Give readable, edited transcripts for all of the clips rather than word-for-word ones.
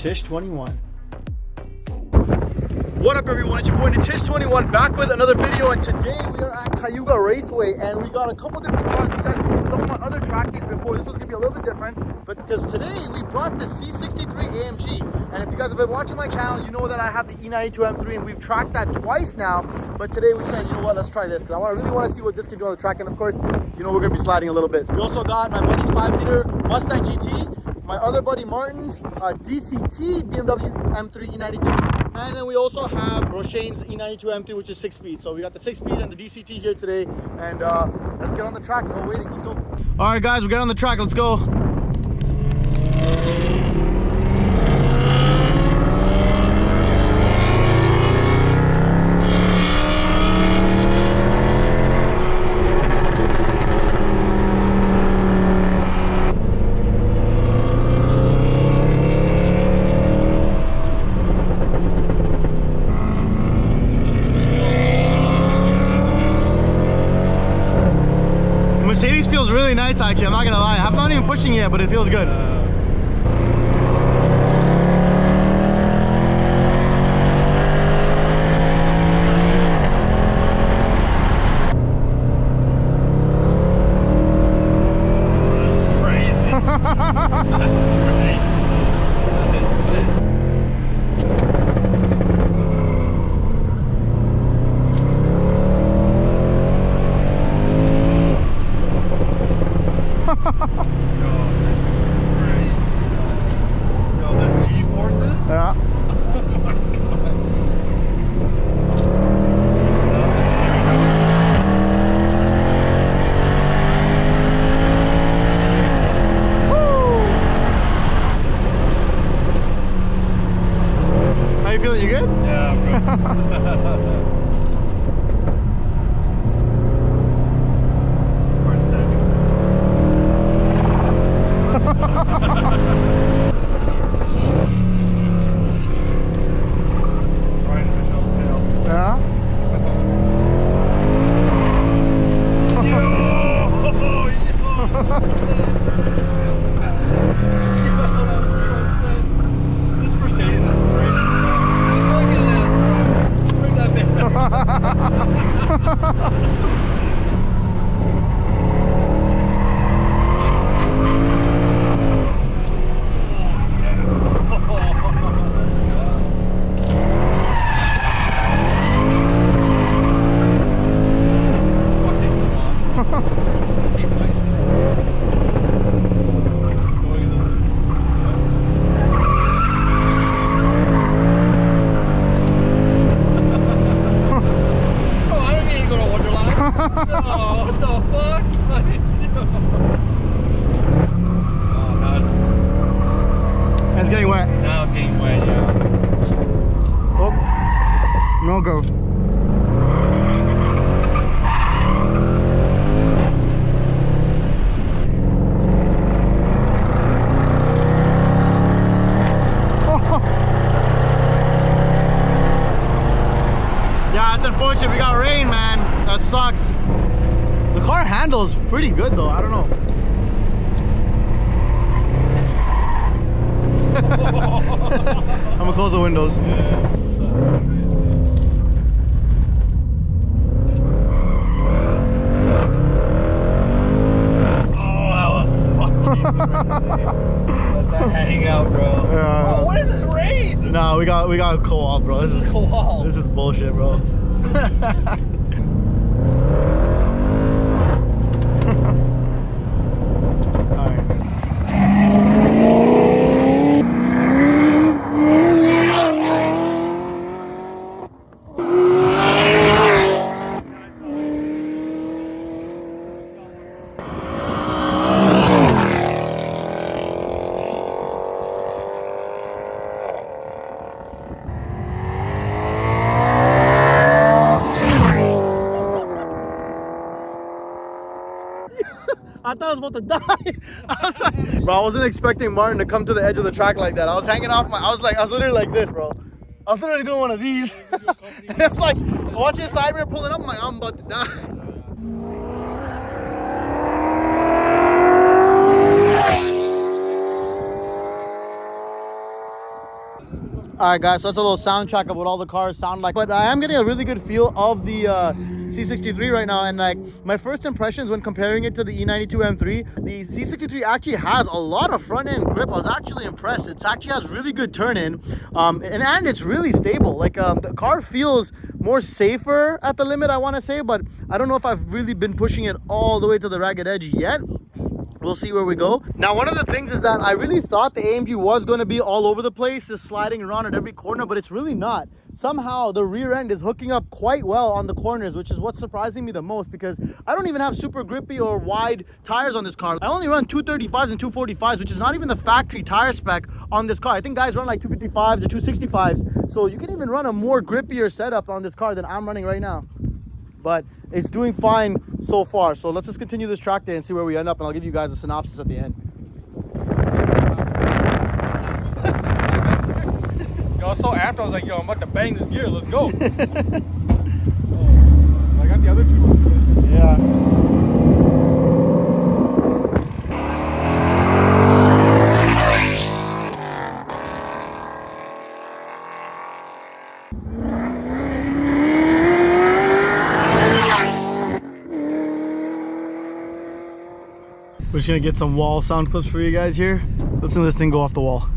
Natish21. What up everyone, it's your boy Natish21 back with another video, and today we are at Cayuga Raceway and we got a couple different cars. You guys have seen some of my other track days before. This one's gonna be a little bit different, but because today we brought the C63 AMG, and if you guys have been watching my channel, you know that I have the E92 M3 and we've tracked that twice now, but today we said, you know what, let's try this because I really want to see what this can do on the track. And of course, you know, we're gonna be sliding a little bit. We also got my buddy's 5-liter Mustang GT, my other buddy Martin's DCT BMW M3 E92, and then we also have Roshane's E92 M3, which is 6-speed. So we got the 6-speed and the DCT here today, and let's get on the track. No waiting, let's go. All right guys, we got on the track, let's go. Mercedes feels really nice actually, I'm not gonna lie. I'm not even pushing yet, but it feels good. This is crazy. You good? Yeah, I'm good. It's part of sick. Trying to Michelle's tail. Yeah? This Mercedes is crazy. Look at this, bro. Bring that bitch back. What the fuck? Oh, now It's getting wet. now it's getting wet, yeah. Oh, no go. Yeah, it's unfortunate we got rain, man. That sucks. The car handles pretty good though, I don't know. I'm gonna close the windows. Oh, that was fucking crazy. Let that hang out, bro. Yeah. Oh, what is this rain? Nah, we got co-op, bro. This is co-op. This is bullshit, bro. I thought I was about to die. I was like, bro, I wasn't expecting Martin to come to the edge of the track like that. I was hanging off I was literally like this, bro. I was literally doing one of these. And I was like, watching the side mirror pulling up, I'm like, I'm about to die. All right, guys, so that's a little soundtrack of what all the cars sound like. But I am getting a really good feel of the C63 right now. And like my first impressions when comparing it to the E92 M3, the C63 actually has a lot of front end grip. I was actually impressed. It actually has really good turn in, and it's really stable. Like the car feels more safer at the limit, I want to say, but I don't know if I've really been pushing it all the way to the ragged edge yet. We'll see where we go. Now, one of the things is that I really thought the AMG was going to be all over the place, just sliding around at every corner, but it's really not. Somehow, the rear end is hooking up quite well on the corners, which is what's surprising me the most, because I don't even have super grippy or wide tires on this car. I only run 235s and 245s, which is not even the factory tire spec on this car. I think guys run like 255s or 265s, so you can even run a more grippier setup on this car than I'm running right now. But it's doing fine so far. So let's just continue this track day and see where we end up, and I'll give you guys a synopsis at the end. Yo, I was so amped, I was like, yo, I'm about to bang this gear, let's go. I got the other two. Yeah. We're just gonna get some wall sound clips for you guys here. Listen to this thing go off the wall.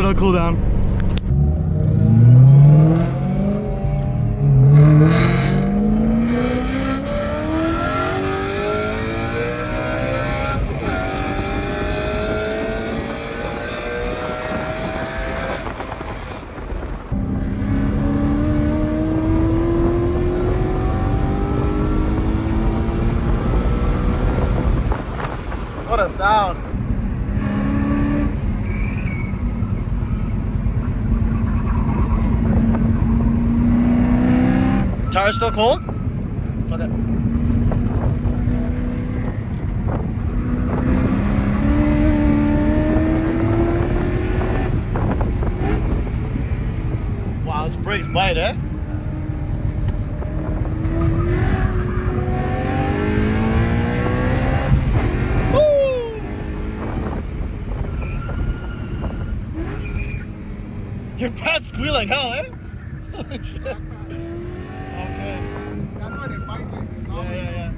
it'll cool down. What a sound. Tire still cold? Okay. Wow, this brakes bite, eh? Your pads squeal like hell, eh? Holy shit. Okay. That's why they bite like this. Yeah.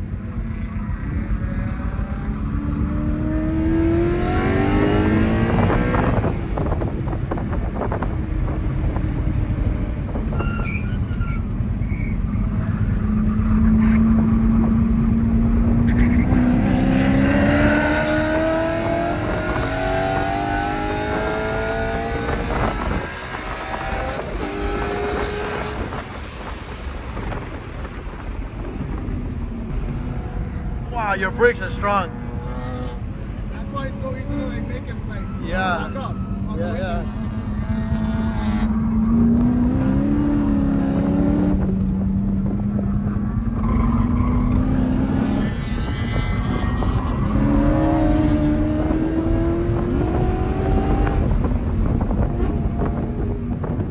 Wow, your brakes are strong. That's why it's so easy to like make it like Yeah. lock up. On the Yeah, winches. yeah.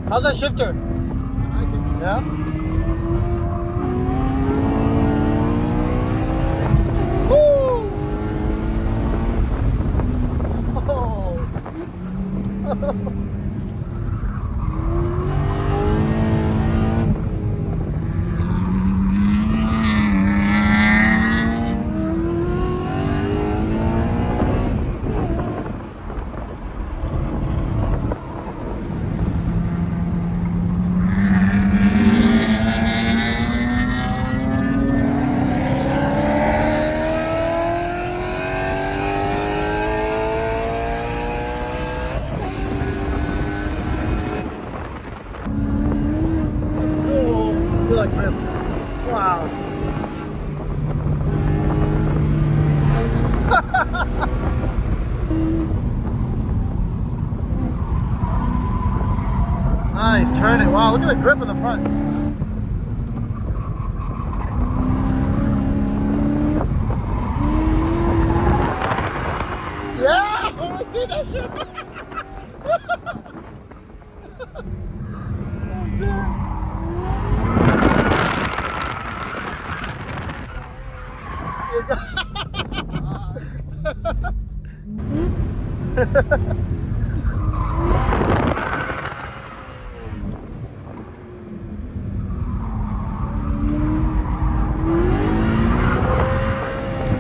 How's that shifter? I like it. Yeah? Woo! Oh. That's cool. Let's feel like grip. Wow. Nice, turning. Wow, look at the grip in the front. Yeah! I see that shit.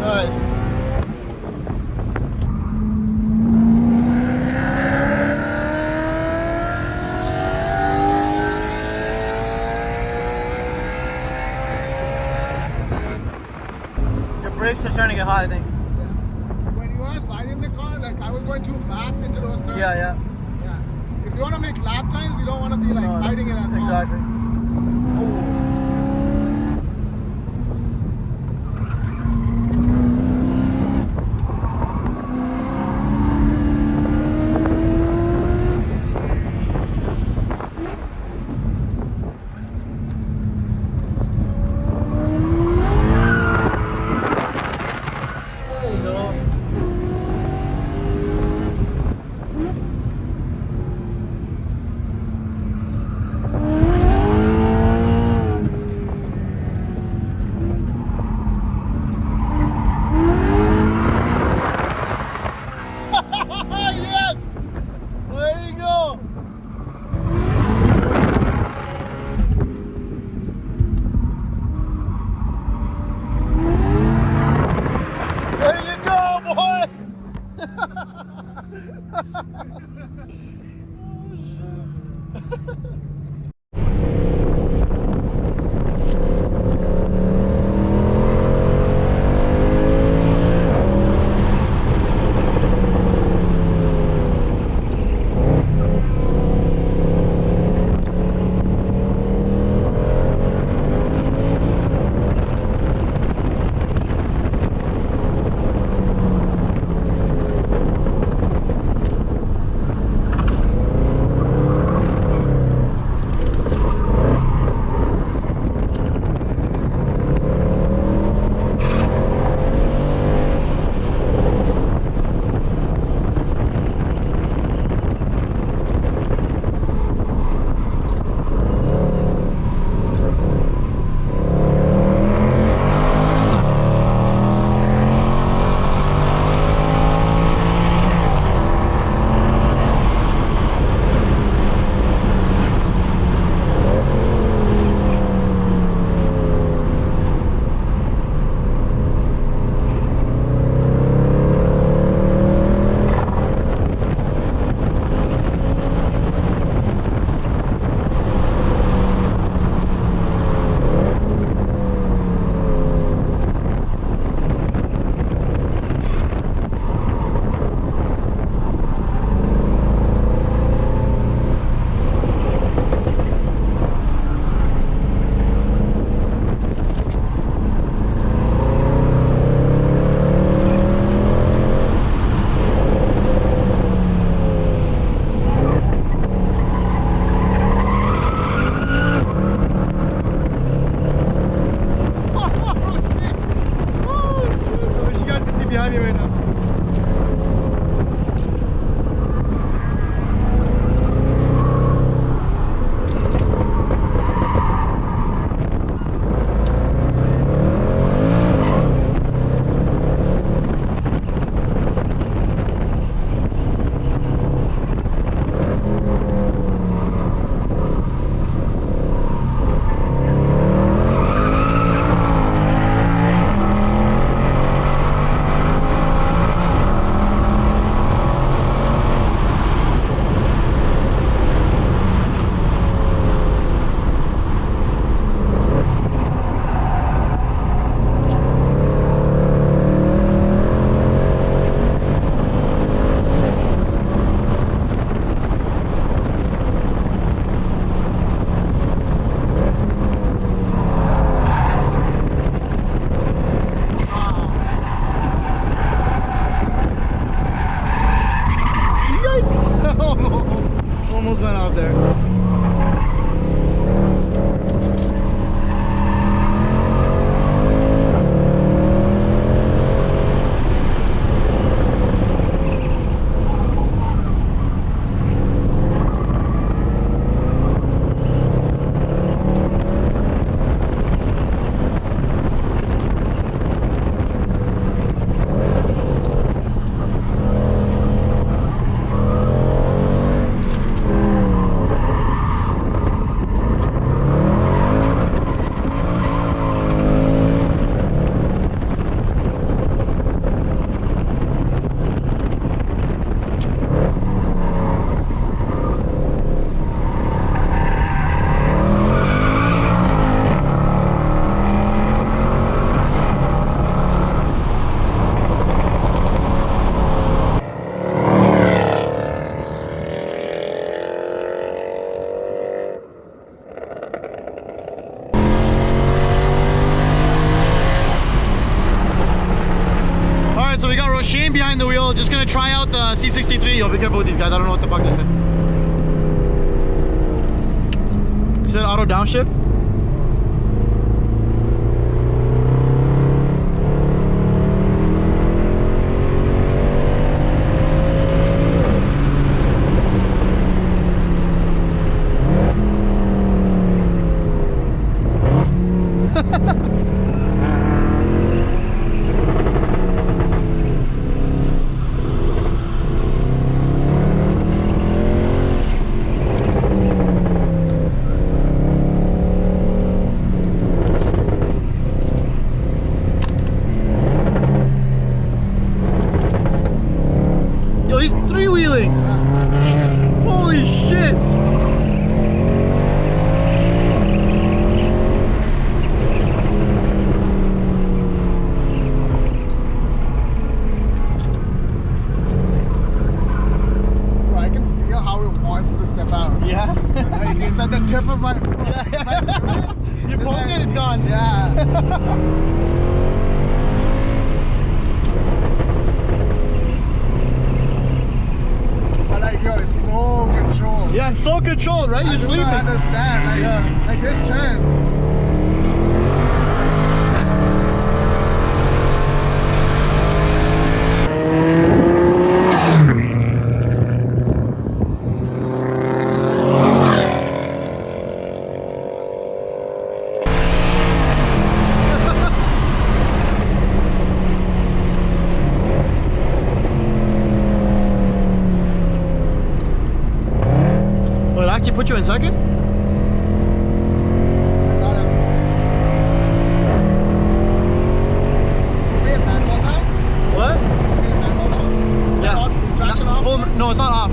Nice. Your brakes are starting to get hot, I think. When you are sliding the car, like I was going too fast into those turns. Yeah. Yeah. If you want to make lap times, you don't want to be like No, sliding it as hard. exactly. Ooh. There you go. driving right now. Almost went out there. So we got Roshane behind the wheel, just gonna try out the C63. Yo, be careful with these guys, I don't know what the fuck they said. Is that auto downshift? He's three-wheeling. Holy shit. Bro, I can feel how it wants to step out. Yeah? Like, it's at the tip of my foot. Yeah. You pulled it, it's gone. Yeah. Yo, it's so controlled. Yeah, it's so controlled, right? You're sleeping. I don't understand. Like, Yeah. like this turn. Actually put you in second? What? Yeah. Traction off? Full, no, it's not off.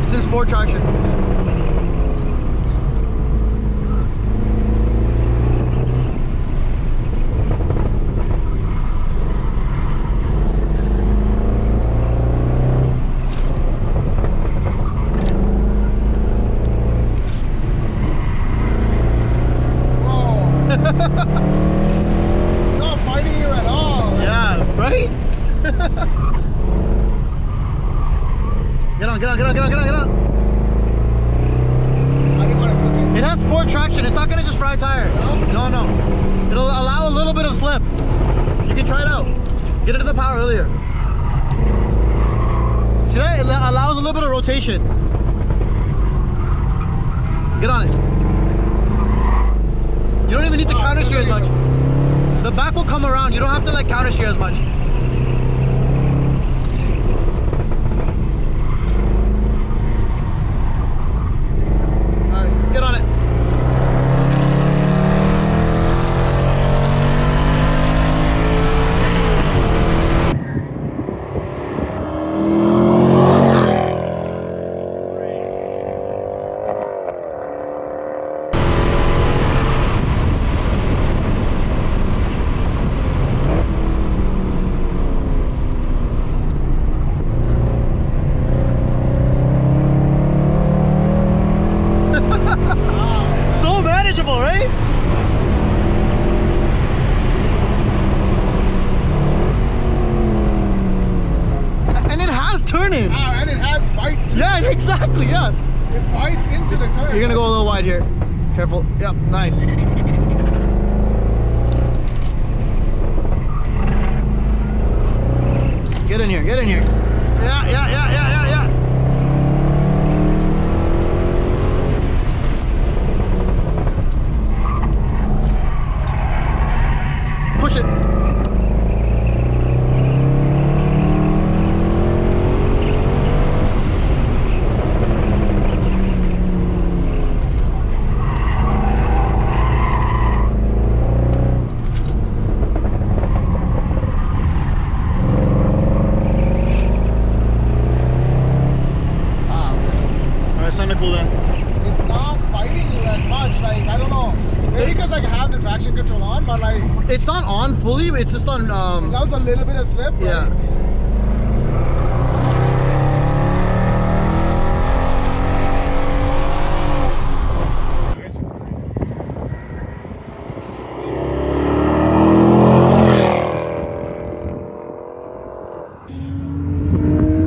It's in sport traction. It's not fighting you at all. Yeah, right? Get on, get on, get on, get on, get on, get on. I didn't want to put it. It has sport traction. It's not gonna just fry tire. No, no. It'll allow a little bit of slip. You can try it out. Get into the power earlier. See that? It allows a little bit of rotation. Get on it. You don't even need to counter steer as much. The back will come around. You don't have to like counter steer as much. Alright, get on it. So manageable, right? And it has turning. And it has bite. Yeah, exactly, yeah. It bites into the turn. You're gonna go a little wide here. Careful. Yep, nice. Get in here, get in here. Yeah. Push it. Cool then. It's not fighting you as much. Like, I don't know. Maybe because like I have the traction control on, but like It's not on fully, it's just on it allows a little bit of slip. yeah.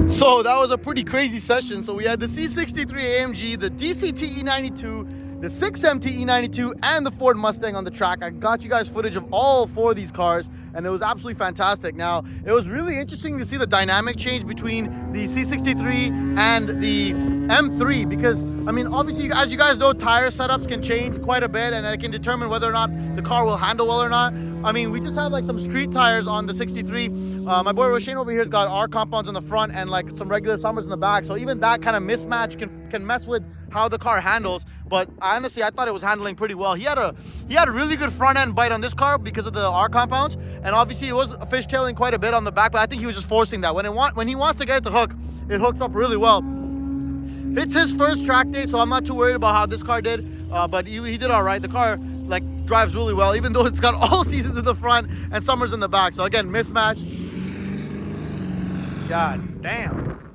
So that was a pretty crazy session. So we had the C63 AMG, the DCT E92, the 6MT E92, and the Ford Mustang on the track. I got you guys footage of all four of these cars, and it was absolutely fantastic. Now, it was really interesting to see the dynamic change between the C63 and the M3, because, I mean, obviously, as you guys know, tire setups can change quite a bit, and it can determine whether or not the car will handle well or not. I mean, we just have like some street tires on the 63. My boy Roshane over here has got R compounds on the front and like some regular Summers in the back. So even that kind of mismatch can mess with how the car handles. But honestly, I thought it was handling pretty well. He had a really good front end bite on this car because of the R compounds, and obviously it was fishtailing quite a bit on the back. But I think he was just forcing that. When he wants to get it to hook, it hooks up really well. It's his first track day, so I'm not too worried about how this car did. But he did all right. The car like drives really well, even though it's got all seasons in the front and Summers in the back. So again, mismatch. God damn.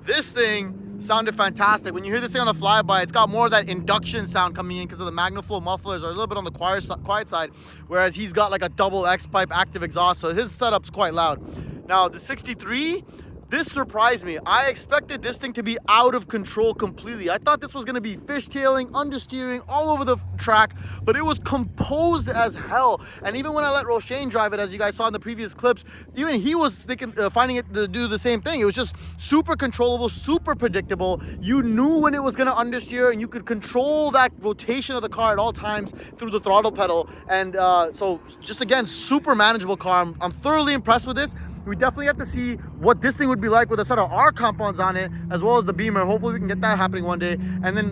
This thing sounded fantastic. When you hear this thing on the flyby, it's got more of that induction sound coming in because of the MagnaFlow mufflers are a little bit on the quiet side, whereas he's got like a double X-pipe active exhaust, so his setup's quite loud. Now, the 63, this surprised me. I expected this thing to be out of control completely. I thought this was going to be fishtailing, understeering, all over the track, but it was composed as hell. And even when I let Roshane drive it, as you guys saw in the previous clips, even he was finding it to do the same thing. It was just super controllable, super predictable. You knew when it was going to understeer, and you could control that rotation of the car at all times through the throttle pedal. And so just again, super manageable car. I'm thoroughly impressed with this. We definitely have to see what this thing would be like with a set of R compounds on it, as well as the Beamer. Hopefully we can get that happening one day. And then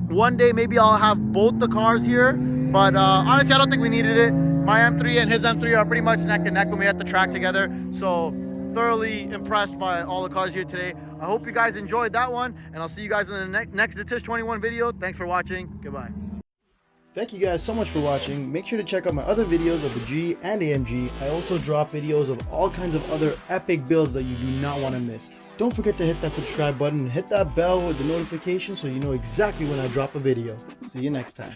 one day maybe I'll have both the cars here. But honestly, I don't think we needed it. My M3 and his M3 are pretty much neck and neck when we had the track together. So thoroughly impressed by all the cars here today. I hope you guys enjoyed that one, and I'll see you guys in the next Tish 21 video. Thanks for watching. Goodbye. Thank you guys so much for watching. Make sure to check out my other videos of the G and AMG. I also drop videos of all kinds of other epic builds that you do not want to miss. Don't forget to hit that subscribe button and hit that bell with the notification so you know exactly when I drop a video. See you next time.